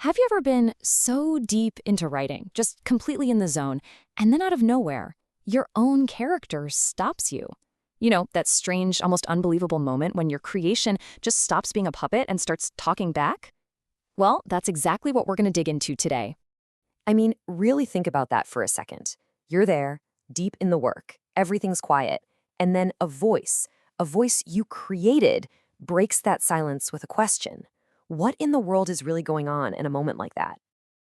Have you ever been so deep into writing, just completely in the zone, and then out of nowhere, your own character stops you? You know, that strange, almost unbelievable moment when your creation just stops being a puppet and starts talking back? Well, that's exactly what we're going to dig into today. I mean, really think about that for a second. You're there, deep in the work, everything's quiet, and then a voice you created, breaks that silence with a question. What in the world is really going on in a moment like that?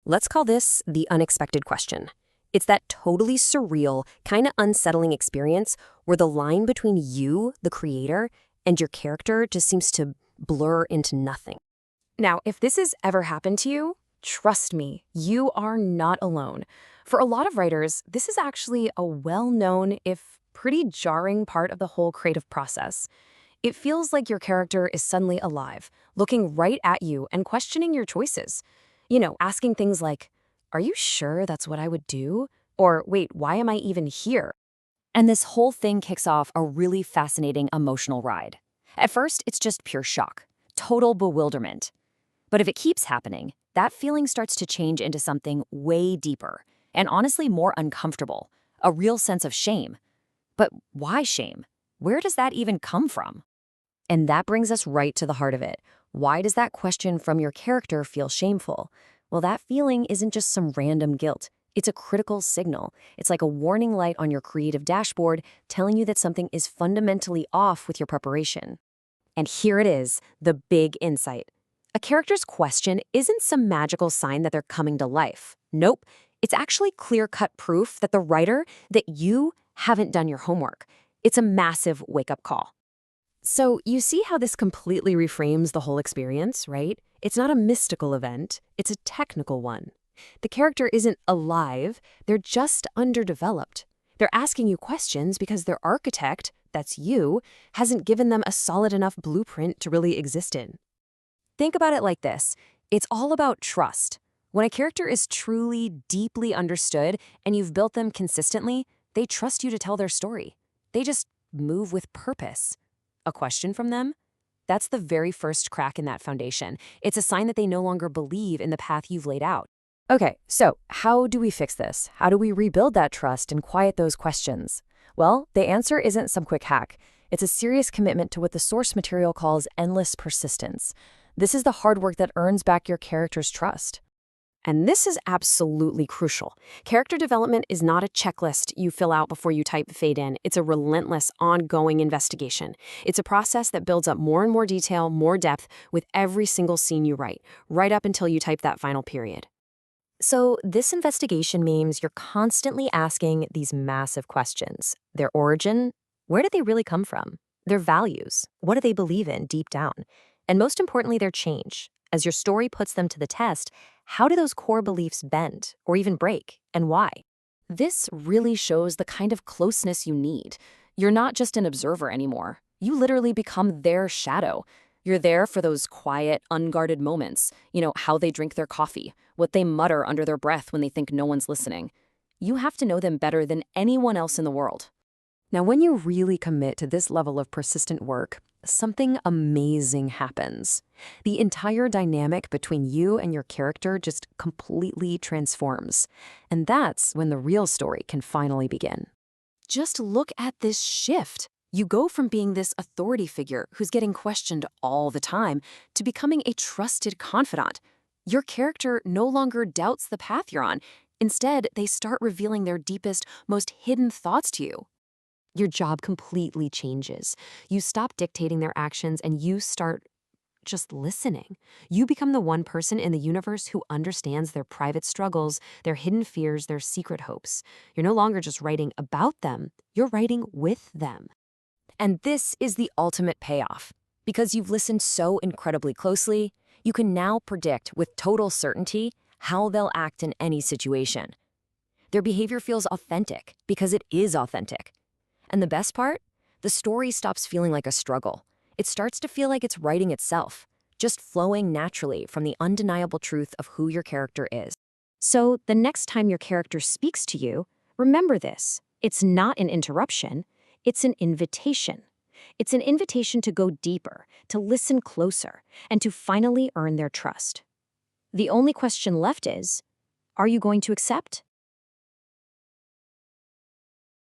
Let's call this the unexpected question. It's that totally surreal, kind of unsettling experience where the line between you, the creator, and your character just seems to blur into nothing. Now, if this has ever happened to you, trust me, you are not alone. For a lot of writers, this is actually a well-known, if pretty jarring part of the whole creative process. It feels like your character is suddenly alive, looking right at you and questioning your choices. You know, asking things like, are you sure that's what I would do? Or wait, why am I even here? And this whole thing kicks off a really fascinating emotional ride. At first, it's just pure shock, total bewilderment. But if it keeps happening, that feeling starts to change into something way deeper and honestly more uncomfortable, a real sense of shame. But why shame? Where does that even come from? And that brings us right to the heart of it. Why does that question from your character feel shameful? Well, that feeling isn't just some random guilt. It's a critical signal. It's like a warning light on your creative dashboard telling you that something is fundamentally off with your preparation. And here it is, the big insight. A character's question isn't some magical sign that they're coming to life. Nope. It's actually clear-cut proof that the writer, that you haven't done your homework. It's a massive wake-up call. So you see how this completely reframes the whole experience, right? It's not a mystical event, it's a technical one. The character isn't alive, they're just underdeveloped. They're asking you questions because their architect, that's you, hasn't given them a solid enough blueprint to really exist in. Think about it like this. It's all about trust. When a character is truly, deeply understood and you've built them consistently, they trust you to tell their story. They just move with purpose. A question from them? That's the very first crack in that foundation. It's a sign that they no longer believe in the path you've laid out. Okay, so how do we fix this? How do we rebuild that trust and quiet those questions? Well, the answer isn't some quick hack. It's a serious commitment to what the source material calls endless persistence. This is the hard work that earns back your character's trust. And this is absolutely crucial. Character development is not a checklist you fill out before you type fade in. It's a relentless, ongoing investigation. It's a process that builds up more and more detail, more depth with every single scene you write, right up until you type that final period. So this investigation means you're constantly asking these massive questions. Their origin, where do they really come from? Their values, what do they believe in deep down? And most importantly, their change. As your story puts them to the test, how do those core beliefs bend or even break, and why? This really shows the kind of closeness you need. You're not just an observer anymore. You literally become their shadow. You're there for those quiet, unguarded moments. You know, how they drink their coffee, what they mutter under their breath when they think no one's listening. You have to know them better than anyone else in the world. Now, when you really commit to this level of persistent work, something amazing happens. The entire dynamic between you and your character just completely transforms. And that's when the real story can finally begin. Just look at this shift. You go from being this authority figure who's getting questioned all the time to becoming a trusted confidant. Your character no longer doubts the path you're on. Instead, they start revealing their deepest, most hidden thoughts to you. Your job completely changes. You stop dictating their actions and you start just listening. You become the one person in the universe who understands their private struggles, their hidden fears, their secret hopes. You're no longer just writing about them, you're writing with them. And this is the ultimate payoff. Because you've listened so incredibly closely, you can now predict with total certainty how they'll act in any situation. Their behavior feels authentic because it is authentic. And the best part? The story stops feeling like a struggle. It starts to feel like it's writing itself, just flowing naturally from the undeniable truth of who your character is. So the next time your character speaks to you, remember this. It's not an interruption, it's an invitation. It's an invitation to go deeper, to listen closer, and to finally earn their trust. The only question left is, are you going to accept?